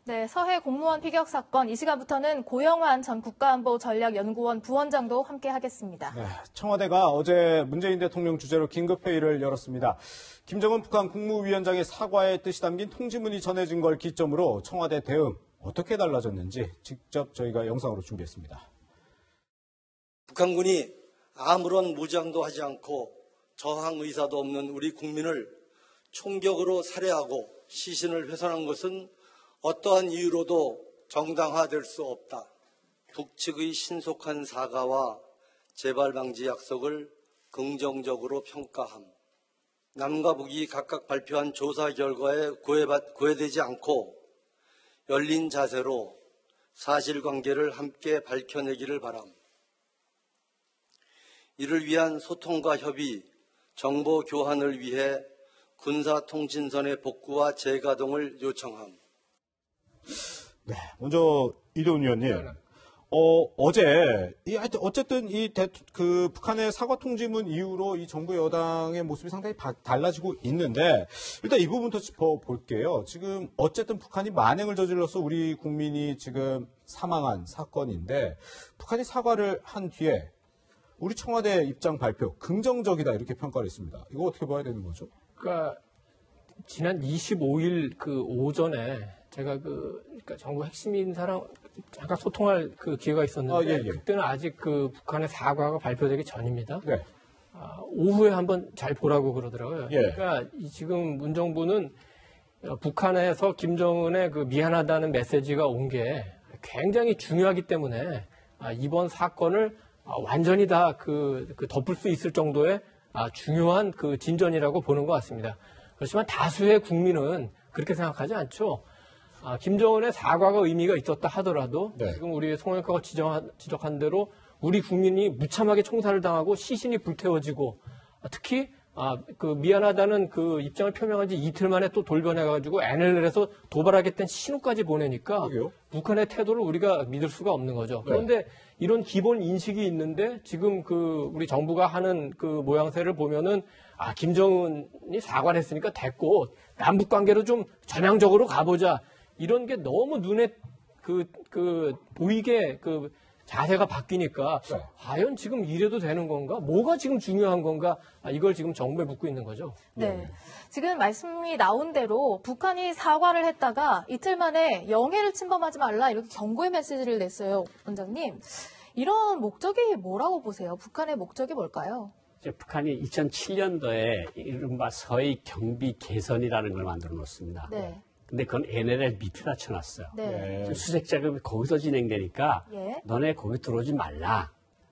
네, 서해 공무원 피격 사건 이 시간부터는 고영환 전 국가안보전략연구원 부원장도 함께하겠습니다. 네, 청와대가 어제 문재인 대통령 주재로 긴급회의를 열었습니다. 김정은 북한 국무위원장의 사과의 뜻이 담긴 통지문이 전해진 걸 기점으로 청와대 대응 어떻게 달라졌는지 직접 저희가 영상으로 준비했습니다. 북한군이 아무런 무장도 하지 않고 저항 의사도 없는 우리 국민을 총격으로 살해하고 시신을 훼손한 것은 어떠한 이유로도 정당화될 수 없다. 북측의 신속한 사과와 재발 방지 약속을 긍정적으로 평가함. 남과 북이 각각 발표한 조사 결과에 구애되지 않고 열린 자세로 사실관계를 함께 밝혀내기를 바람. 이를 위한 소통과 협의, 정보 교환을 위해 군사통신선의 복구와 재가동을 요청함. 네, 먼저 이도훈 의원님, 어제 어쨌든 북한의 사과 통지문 이후로 이 정부 여당의 모습이 상당히 달라지고 있는데 일단 이 부분부터 짚어볼게요. 지금 어쨌든 북한이 만행을 저질러서 우리 국민이 지금 사망한 사건인데 북한이 사과를 한 뒤에 우리 청와대 입장 발표 긍정적이다 이렇게 평가를 했습니다. 이거 어떻게 봐야 되는 거죠? 그러니까 지난 25일 그 오전에 제가 그러니까 정부 핵심 인사랑 잠깐 소통할 그 기회가 있었는데 예. 그때는 아직 그 북한의 사과가 발표되기 전입니다. 네. 오후에 한번 잘 보라고 그러더라고요. 예. 그러니까 지금 문 정부는 북한에서 김정은의 그 미안하다는 메시지가 온 게 굉장히 중요하기 때문에 이번 사건을 완전히 다 덮을 수 있을 정도의 중요한 그 진전이라고 보는 것 같습니다. 그렇지만 다수의 국민은 그렇게 생각하지 않죠. 김정은의 사과가 의미가 있었다 하더라도 네. 지금 우리 송영과가 지적한 대로 우리 국민이 무참하게 총살을 당하고 시신이 불태워지고 특히 그 미안하다는 그 입장을 표명한 지 이틀 만에 또 돌변해가지고 NLL에서 도발하겠다는 신호까지 보내니까 그러게요. 북한의 태도를 우리가 믿을 수가 없는 거죠. 그런데 이런 기본 인식이 있는데 지금 우리 정부가 하는 그 모양새를 보면은 김정은이 사과를 했으니까 됐고 남북 관계로 좀 전향적으로 가보자. 이런 게 너무 눈에 보이게 자세가 바뀌니까 네. 과연 지금 이래도 되는 건가? 뭐가 지금 중요한 건가? 이걸 지금 정부에 묻고 있는 거죠. 네. 지금 말씀이 나온 대로 북한이 사과를 했다가 이틀 만에 영해를 침범하지 말라 이렇게 경고의 메시지를 냈어요. 원장님. 이런 목적이 뭐라고 보세요? 북한의 목적이 뭘까요? 이제 북한이 2007년도에 이른바 서해 경비 개선이라는 걸 만들어 놓습니다. 네. 근데 그건 NLL 밑에다 쳐놨어요. 네. 수색 작업이 거기서 진행되니까 예. 너네 거기 들어오지 말라.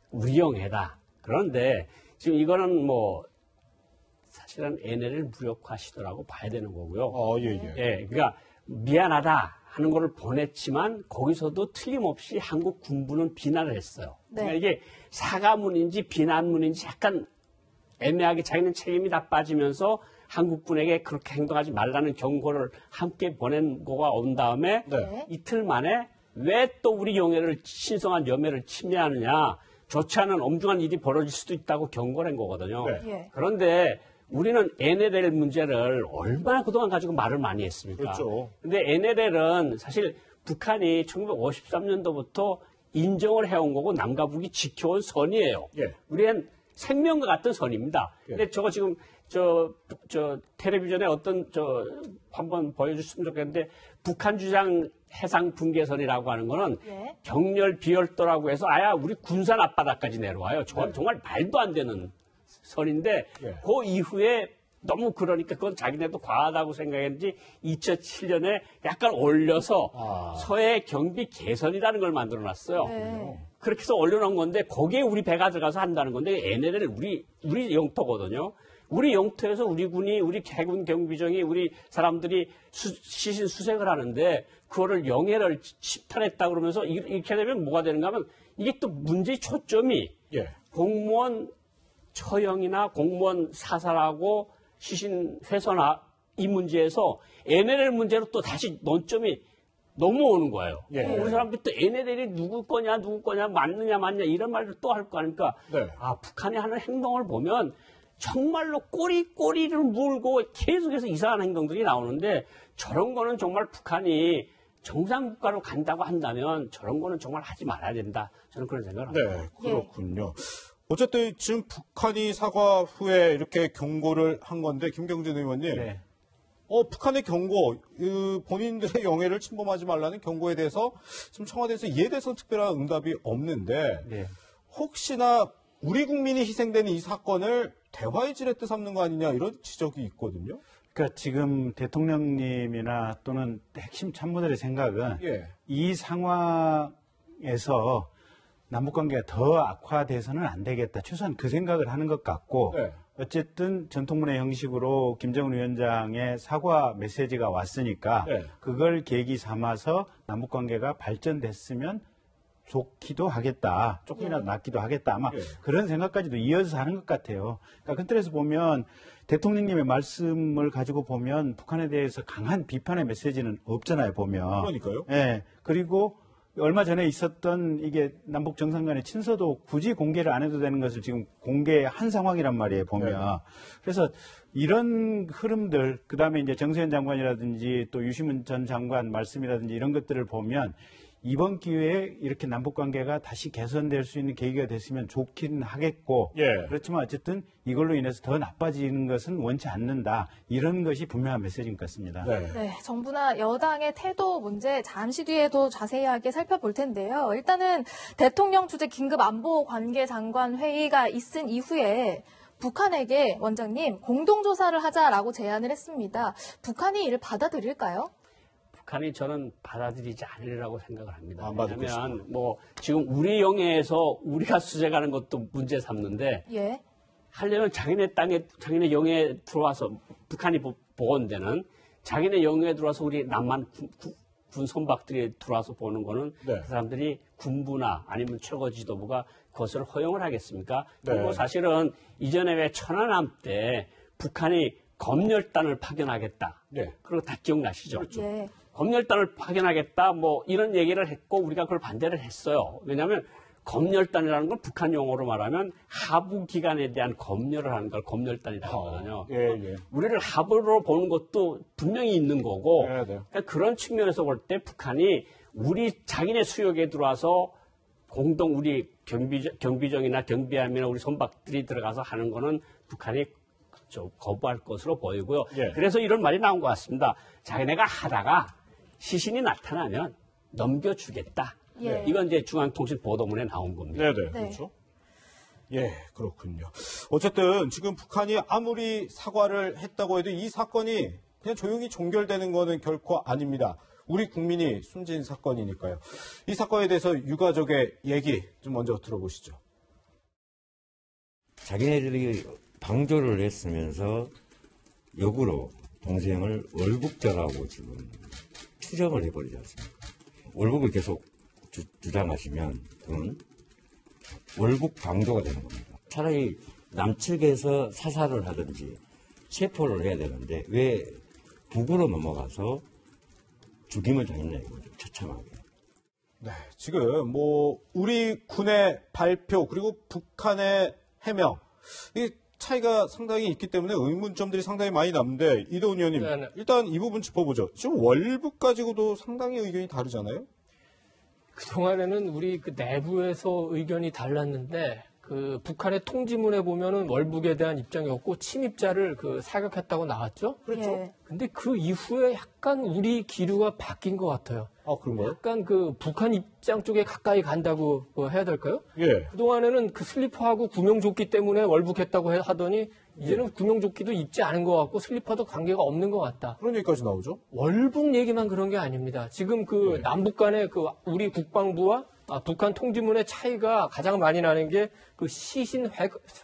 우리 영해다. 그런데 지금 이거는 사실은 NLL 무력화시도라고 봐야 되는 거고요. 예, 그러니까 미안하다 하는 거를 보냈지만 거기서도 틀림없이 한국 군부는 비난을 했어요. 네. 그러니까 이게 사과문인지 비난문인지 약간 애매하게 자기는 책임이 다 빠지면서 한국군에게 그렇게 행동하지 말라는 경고를 함께 보낸 거가 온 다음에 네. 이틀 만에 왜 또 우리 영해를 신성한 염해를 침해하느냐. 좋지 않은 엄중한 일이 벌어질 수도 있다고 경고를 한 거거든요. 네. 예. 그런데 우리는 NLL 문제를 얼마나 그동안 가지고 말을 많이 했습니까? 그렇죠. 근데 NLL은 사실 북한이 1953년도부터 인정을 해온 거고 남과 북이 지켜온 선이에요. 예. 우리는 생명과 같은 선입니다. 근데 저거 지금 텔레비전에 한번 보여줬으면 좋겠는데 북한 주장 해상 분계선이라고 하는 거는 예. 경렬 비열도라고 해서 우리 군산 앞바다까지 내려와요. 정말 말도 안 되는 선인데 그 이후에 너무 그러니까 그건 자기네도 과하다고 생각했는지 2007년에 약간 올려서 서해 경비 개선이라는 걸 만들어 놨어요. 네. 그렇게 해서 올려놓은 건데 거기에 우리 배가 들어가서 한다는 건데 NLL 우리 영토거든요. 우리 영토에서 우리 군이 우리 해군 경비정이 우리 사람들이 시신 수색을 하는데 그거를 영해를 침탈했다 그러면서 이렇게 되면 뭐가 되는가 하면 이게 또 문제의 초점이 공무원 처형이나 공무원 사살하고 시신 훼손 이 문제에서 NLL 문제로 또 다시 논점이 넘어오는 거예요. 우리 사람들이 또 NLL이 누구 거냐 맞느냐 이런 말을 또 할 거 아닙니까? 북한이 하는 행동을 보면 정말로 꼬리를 물고 계속해서 이상한 행동들이 나오는데 저런 거는 정말 북한이 정상국가로 간다고 한다면 저런 거는 정말 하지 말아야 된다. 저는 그런 생각을 합니다. 네, 그렇군요. 어쨌든 지금 북한이 사과 후에 이렇게 경고를 한 건데 김경진 의원님, 네. 북한의 경고, 본인들의 영해를 침범하지 말라는 경고에 대해서 지금 청와대에서 이에 대해서 특별한 응답이 없는데 네. 혹시나 우리 국민이 희생되는 이 사건을 대화의 지렛대 삼는 거 아니냐 이런 지적이 있거든요. 그러니까 지금 대통령님이나 또는 핵심 참모들의 생각은 예. 이 상황에서 남북관계가 더 악화돼서는 안 되겠다. 최소한 그 생각을 하는 것 같고 네. 어쨌든 전통문의 형식으로 김정은 위원장의 사과 메시지가 왔으니까 네. 그걸 계기 삼아서 남북관계가 발전됐으면 좋기도 하겠다. 조금이라도 낫기도 하겠다. 아마 예. 그런 생각까지도 이어서 하는 것 같아요. 그러니까 그 틀에서 보면 대통령님의 말씀을 가지고 보면 북한에 대해서 강한 비판의 메시지는 없잖아요. 보면. 그러니까요. 예. 그리고 얼마 전에 있었던 이게 남북 정상 간의 친서도 굳이 공개를 안 해도 되는 것을 지금 공개한 상황이란 말이에요, 보면. 네. 그래서 이런 흐름들, 그 다음에 이제 정세현 장관이라든지 또 유시문 전 장관 말씀이라든지 이런 것들을 보면 이번 기회에 이렇게 남북 관계가 다시 개선될 수 있는 계기가 됐으면 좋긴 하겠고, 예. 그렇지만 어쨌든 이걸로 인해서 더 나빠지는 것은 원치 않는다. 이런 것이 분명한 메시지인 것 같습니다. 네. 네, 정부나 여당의 태도 문제 잠시 뒤에도 자세하게 살펴볼 텐데요. 일단은 대통령 주재 긴급 안보 관계 장관 회의가 있은 이후에 북한에게 원장님 공동조사를 하자라고 제안을 했습니다. 북한이 이를 받아들일까요? 북한이 저는 받아들이지 않으리라고 생각을 합니다. 안 받을 왜냐하면 뭐 지금 우리 영해에서 우리가 수색하는 것도 문제 삼는데 예. 하려면 자기네 땅에 자기네 영해에 들어와서 북한이 보건되는 자기네 영해에 들어와서 우리 남한 군 선박들이 들어와서 보는 거는 네. 그 사람들이 군부나 아니면 최고 지도부가 그것을 허용을 하겠습니까? 네. 그리고 사실은 이전에 왜 천안함 때 북한이 검열단을 파견하겠다. 네. 그리고 다 기억나시죠? 예. 검열단을 파견하겠다. 뭐 이런 얘기를 했고 우리가 그걸 반대를 했어요. 왜냐하면 검열단이라는 건 북한 용어로 말하면 하부 기관에 대한 검열을 하는 걸 검열단이라고 하거든요. 예, 예. 우리를 하부로 보는 것도 분명히 있는 거고 네, 네. 그러니까 그런 측면에서 볼 때 북한이 우리 자기네 수역에 들어와서 공동 우리 경비정이나 경비함이나 우리 선박들이 들어가서 하는 거는 북한이 거부할 것으로 보이고요. 예. 그래서 이런 말이 나온 것 같습니다. 자기네가 하다가 시신이 나타나면 넘겨주겠다. 예. 이건 이제 중앙통신 보도문에 나온 겁니다. 네네. 네. 그렇죠. 예, 그렇군요. 어쨌든 지금 북한이 아무리 사과를 했다고 해도 이 사건이 그냥 조용히 종결되는 거는 결코 아닙니다. 우리 국민이 숨진 사건이니까요. 이 사건에 대해서 유가족의 얘기 좀 먼저 들어보시죠. 자기네들이 방조를 했으면서 역으로 동생을 월북자라고 지금 추정을 해버리지 않습니까? 월북을 계속 주장하시면 그건 월북 방조가 되는 겁니다. 차라리 남측에서 사살을 하든지 체포를 해야 되는데 왜 북으로 넘어가서 죽임을 당했냐 이거죠. 처참하게. 네, 지금 뭐 우리 군의 발표 그리고 북한의 해명 이 차이가 상당히 있기 때문에 의문점들이 상당히 많이 남는데 이도훈 의원님 네. 일단 이 부분 짚어보죠. 지금 월북 가지고도 상당히 의견이 다르잖아요. 그동안에는 우리 그 내부에서 의견이 달랐는데 그 북한의 통지문에 보면은 월북에 대한 입장이었고 침입자를 그 사격했다고 나왔죠. 예. 근데 그 이후에 약간 우리 기류가 바뀐 것 같아요. 아 그런가요? 약간 그 북한 입장 쪽에 가까이 간다고 뭐 해야 될까요? 예. 그동안에는 그 슬리퍼하고 구명조끼 때문에 월북했다고 하더니 이제는 구명조끼도 입지 않은 것 같고 슬리퍼도 관계가 없는 것 같다. 그런 얘기까지 나오죠. 월북 얘기만 그런 게 아닙니다. 지금 그 남북 간의 그 우리 국방부와 북한 통지문의 차이가 가장 많이 나는 게 그 시신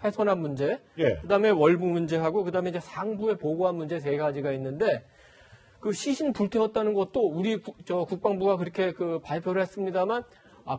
훼손한 문제, 예. 그다음에 월북 문제하고 그다음에 이제 상부에 보고한 문제 세 가지가 있는데 그 시신 불태웠다는 것도 우리 국방부가 그렇게 그 발표를 했습니다만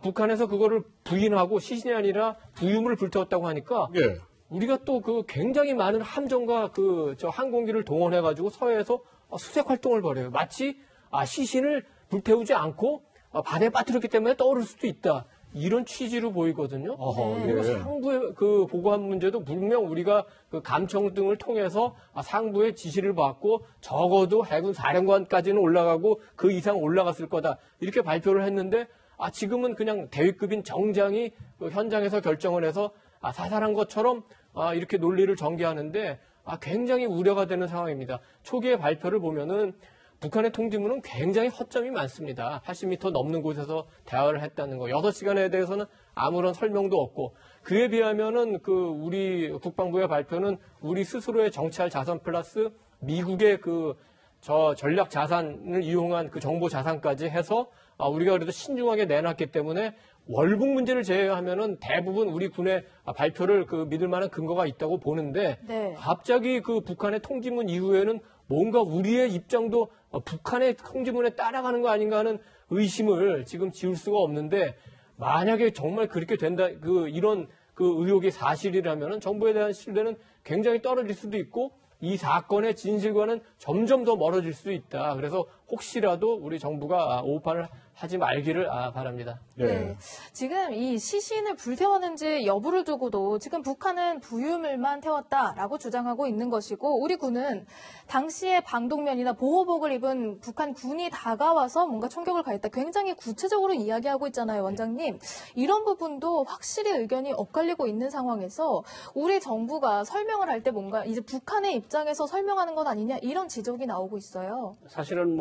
북한에서 그거를 부인하고 시신이 아니라 부유물을 불태웠다고 하니까 예. 우리가 또 그 굉장히 많은 함정과 그 항공기를 동원해가지고 서해에서 수색 활동을 벌여요. 마치 시신을 불태우지 않고 바다에 빠뜨렸기 때문에 떠오를 수도 있다. 이런 취지로 보이거든요. 어허, 네. 그리고 예. 상부의 그 보고한 문제도 분명 우리가 그 감청 등을 통해서 상부의 지시를 받고 적어도 해군 사령관까지는 올라가고 그 이상 올라갔을 거다 이렇게 발표를 했는데 지금은 그냥 대위급인 정장이 그 현장에서 결정을 해서 사살한 것처럼 이렇게 논리를 전개하는데 굉장히 우려가 되는 상황입니다. 초기의 발표를 보면은 북한의 통지문은 굉장히 허점이 많습니다. 80m 넘는 곳에서 대화를 했다는 거. 6시간에 대해서는 아무런 설명도 없고 그에 비하면은 그 우리 국방부의 발표는 우리 스스로의 정치할 자산 플러스 미국의 그 전략 자산을 이용한 그 정보 자산까지 해서 우리가 그래도 신중하게 내놨기 때문에 월북 문제를 제외하면은 대부분 우리 군의 발표를 그 믿을 만한 근거가 있다고 보는데 네. 갑자기 그 북한의 통지문 이후에는 뭔가 우리의 입장도 북한의 통지문에 따라가는 거 아닌가 하는 의심을 지금 지울 수가 없는데 만약에 정말 그렇게 된다 이런 그 의혹이 사실이라면은 정부에 대한 신뢰는 굉장히 떨어질 수도 있고 이 사건의 진실과는 점점 더 멀어질 수 있다. 그래서 혹시라도 우리 정부가 오판을 하지 말기를 바랍니다. 네. 지금 이 시신을 불태웠는지 여부를 두고도 지금 북한은 부유물만 태웠다라고 주장하고 있는 것이고 우리 군은 당시에 방독면이나 보호복을 입은 북한 군이 다가와서 뭔가 총격을 가했다. 굉장히 구체적으로 이야기하고 있잖아요, 원장님. 이런 부분도 확실히 의견이 엇갈리고 있는 상황에서 우리 정부가 설명을 할 때 뭔가 이제 북한의 입장에서 설명하는 것 아니냐 이런 지적이 나오고 있어요. 사실은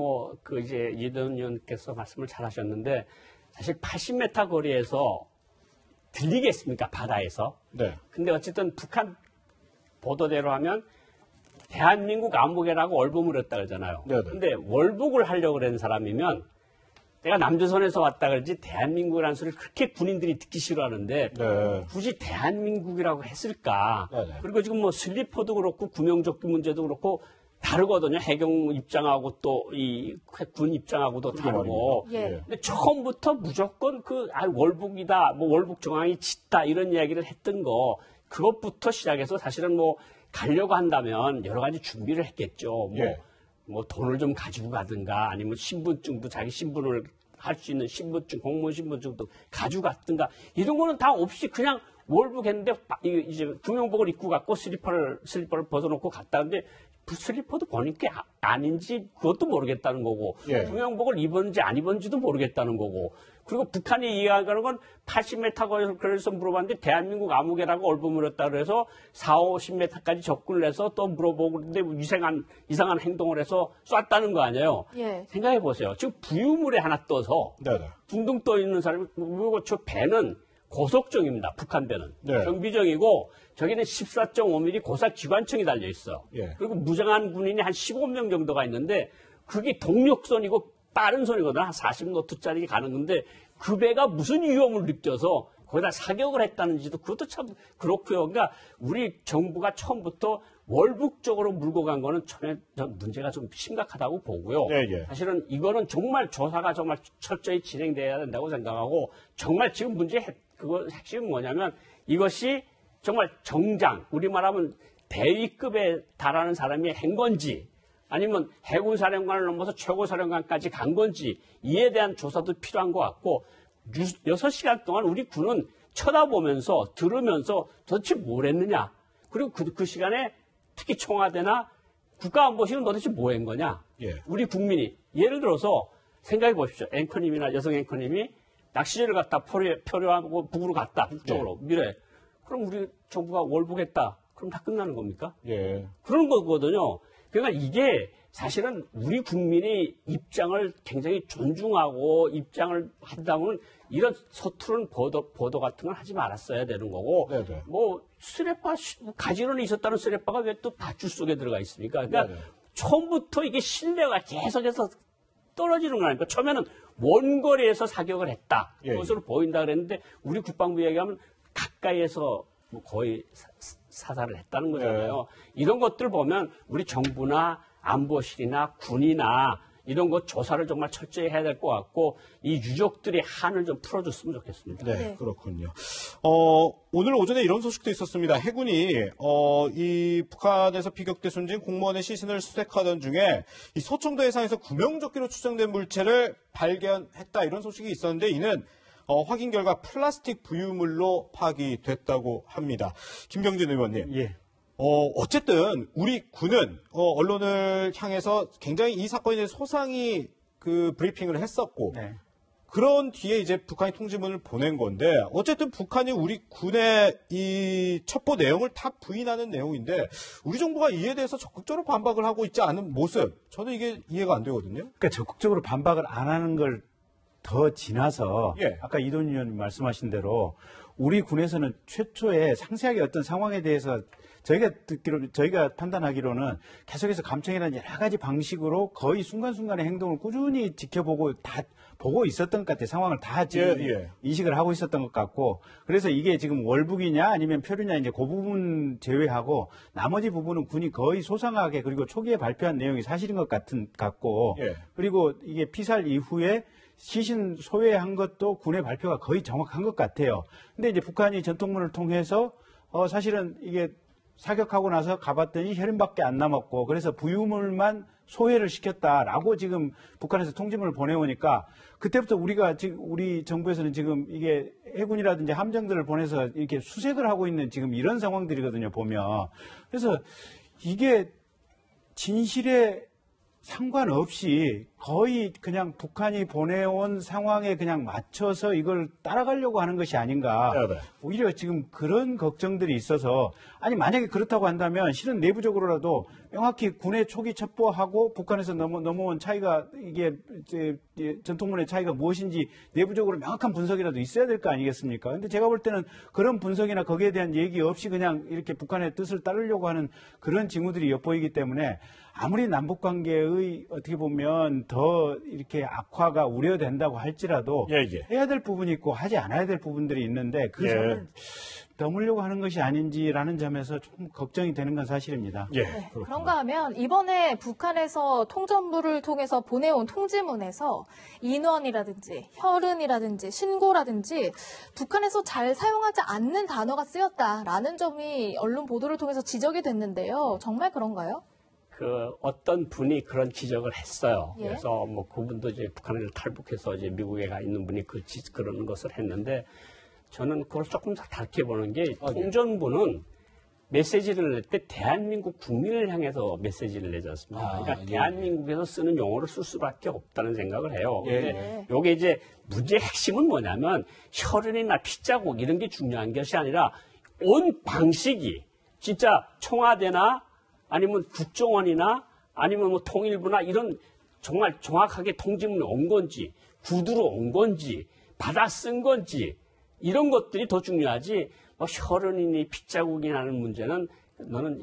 이제 이든 의원께서 말씀을 잘 하셨는데, 사실 80m 거리에서 들리겠습니까? 바다에서. 네. 근데 어쨌든 북한 보도대로 하면 대한민국 안보계라고 월북을 했다 그러잖아요. 네네. 근데 월북을 하려고 그러는 사람이면 내가 남조선에서 왔다 그러지 대한민국이라는 소리를 그렇게 군인들이 듣기 싫어하는데 네. 굳이 대한민국이라고 했을까? 네네. 그리고 지금 슬리퍼도 그렇고 구명조끼 문제도 그렇고 다르거든요. 해경 입장하고 또 이 군 입장하고도 다르고. 예. 근데 처음부터 무조건 월북이다, 월북 정황이 짙다 이런 이야기를 했던 거 그것부터 시작해서 사실은 가려고 한다면 여러 가지 준비를 했겠죠. 예. 돈을 좀 가지고 가든가 아니면 신분증도 자기 신분을 할 수 있는 신분증, 공무원 신분증도 가지고 갔든가 이런 거는 다 없이 그냥 월북했는데 이제 구명복을 입고 갔고 슬리퍼를 벗어놓고 갔다는데 슬리퍼도 보니까 아닌지 그것도 모르겠다는 거고 예. 구명복을 입었는지 안 입었는지도 모르겠다는 거고 그리고 북한이 이야기하는 건 80m 거리에서 물어봤는데 대한민국 아무개라고 얼버무렸다 그래서 40-50m까지 접근을 해서 또 물어보고 근데 이상한 행동을 해서 쐈다는 거 아니에요. 예. 생각해 보세요. 지금 부유물에 하나 떠서 네네. 둥둥 떠 있는 사람이 그리고 저 배는 고속정입니다. 북한 배는. 네. 경비정이고 저기는 14.5mm 고사 기관총이 달려 있어. 예. 그리고 무장한 군인이 한 15명 정도가 있는데 그게 동력선이고 빠른 선이거든. 한 40노트짜리 가는 건데 그 배가 무슨 위험을 느껴서 거기다 사격을 했다는지도 그것도 참 그렇고요. 그러니까 우리 정부가 처음부터 월북적으로 물고 간 거는 문제가 좀 심각하다고 보고요. 예, 예. 사실은 이거는 정말 조사가 정말 철저히 진행돼야 된다고 생각하고 정말 지금 그거 핵심은 뭐냐면 이것이 정말 정장, 우리말하면 대위급에 달하는 사람이 한 건지 아니면 해군사령관을 넘어서 최고사령관까지 간 건지 이에 대한 조사도 필요한 것 같고 6시간 동안 우리 군은 쳐다보면서 들으면서 도대체 뭘 했느냐 그리고 그 시간에 특히 청와대나 국가안보실은 도대체 뭐 한 거냐 예. 우리 국민이 예를 들어서 생각해 보십시오. 앵커님이나 여성 앵커님이 낚시를 갔다 표류하고 북으로 갔다 북쪽으로 미래 그럼 우리 정부가 월북했다 그럼 다 끝나는 겁니까? 예. 그런 거거든요. 그러니까 이게 사실은 우리 국민의 입장을 굉장히 존중하고 입장을 한다면 이런 서투른 보도 같은 걸 하지 말았어야 되는 거고 네네. 쓰레빠 가지런히 있었다는 쓰레빠가 왜 또 밧줄 속에 들어가 있습니까? 그러니까 네네. 처음부터 이게 신뢰가 계속해서 떨어지는 거라니까. 처음에는 먼 거리에서 사격을 했다. 예, 그것으로 보인다 그랬는데 우리 국방부 얘기하면 가까이에서 거의 사살을 했다는 거잖아요. 이런 것들 보면 우리 정부나 안보실이나 군이나 이런 거 조사를 정말 철저히 해야 될 것 같고 이 유족들의 한을 좀 풀어줬으면 좋겠습니다. 네, 네. 그렇군요. 오늘 오전에 이런 소식도 있었습니다. 해군이 이 북한에서 피격돼 숨진 공무원의 시신을 수색하던 중에 이 소청도 해상에서 구명조끼로 추정된 물체를 발견했다 이런 소식이 있었는데 이는 확인 결과 플라스틱 부유물로 파악이 됐다고 합니다. 김경진 의원님. 예. 어쨌든 우리 군은 언론을 향해서 굉장히 이 사건에 대해 소상히 그 브리핑을 했었고 네. 그런 뒤에 이제 북한이 통지문을 보낸 건데 어쨌든 북한이 우리 군의 이 첩보 내용을 다 부인하는 내용인데 우리 정부가 이에 대해서 적극적으로 반박을 하고 있지 않은 모습 저는 이게 이해가 안 되거든요. 그러니까 적극적으로 반박을 안 하는 걸 더 지나서 예. 아까 이돈 의원님 말씀하신 대로 우리 군에서는 최초에 상세하게 어떤 상황에 대해서 저희가 판단하기로는 계속해서 감청이라는 여러 가지 방식으로 거의 순간순간의 행동을 꾸준히 지켜보고 다 보고 있었던 것 같아요. 상황을 다 지금 인식을 하고 있었던 것 같고 그래서 이게 지금 월북이냐 아니면 표류냐 이제 그 부분 제외하고 나머지 부분은 군이 거의 소상하게 그리고 초기에 발표한 내용이 사실인 것 같고 그리고 이게 피살 이후에 시신 소외한 것도 군의 발표가 거의 정확한 것 같아요. 근데 이제 북한이 전통문을 통해서 사실은 이게 사격하고 나서 가봤더니 혈흔밖에 안 남았고 그래서 부유물만 소외를 시켰다라고 지금 북한에서 통지문을 보내오니까 그때부터 우리 정부에서는 지금 이게 해군이라든지 함정들을 보내서 이렇게 수색을 하고 있는 지금 이런 상황들이거든요, 보면. 그래서 이게 진실에 상관없이 거의 그냥 북한이 보내온 상황에 그냥 맞춰서 이걸 따라가려고 하는 것이 아닌가. 네. 오히려 지금 그런 걱정들이 있어서 아니 만약에 그렇다고 한다면 실은 내부적으로라도 명확히 군의 초기 첩보하고 북한에서 넘어온 차이가 이게 전통문의 차이가 무엇인지 내부적으로 명확한 분석이라도 있어야 될 거 아니겠습니까? 근데 제가 볼 때는 그런 분석이나 거기에 대한 얘기 없이 그냥 이렇게 북한의 뜻을 따르려고 하는 그런 징후들이 엿보이기 때문에 아무리 남북 관계의 어떻게 보면 더 이렇게 악화가 우려된다고 할지라도 해야 될 부분이 있고 하지 않아야 될 부분들이 있는데 그 점을 넘으려고 하는 것이 아닌지라는 점에서 좀 걱정이 되는 건 사실입니다. 네, 그런가 하면 이번에 북한에서 통전부를 통해서 보내온 통지문에서 인원이라든지 혈흔이라든지 신고라든지 북한에서 잘 사용하지 않는 단어가 쓰였다라는 점이 언론 보도를 통해서 지적이 됐는데요. 정말 그런가요? 어떤 분이 그런 지적을 했어요. 예. 그래서 뭐 그분도 이제 북한을 탈북해서 이제 미국에 가 있는 분이 그런 것을 했는데 저는 그걸 조금 더 다르게 보는 게 통전부는 메시지를 낼 때 대한민국 국민을 향해서 메시지를 내지 않습니까? 그러니까 대한민국에서 쓰는 용어를 쓸 수밖에 없다는 생각을 해요. 근데 요게 이제 문제의 핵심은 뭐냐면 혈흔이나 피자국 이런 게 중요한 것이 아니라 온 방식이 진짜 청와대나 아니면 국정원이나 아니면 뭐 통일부나 이런 정말 정확하게 통지문이 온 건지 구두로 온 건지 받아 쓴 건지 이런 것들이 더 중요하지 뭐 혈흔이니 핏자국이 나는 문제는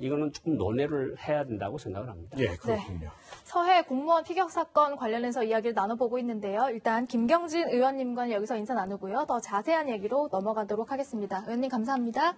이거는 조금 논의를 해야 된다고 생각을 합니다. 예, 그렇군요. 네. 서해 공무원 피격 사건 관련해서 이야기를 나눠보고 있는데요. 일단 김경진 의원님과는 여기서 인사 나누고요. 더 자세한 얘기로 넘어가도록 하겠습니다. 의원님 감사합니다.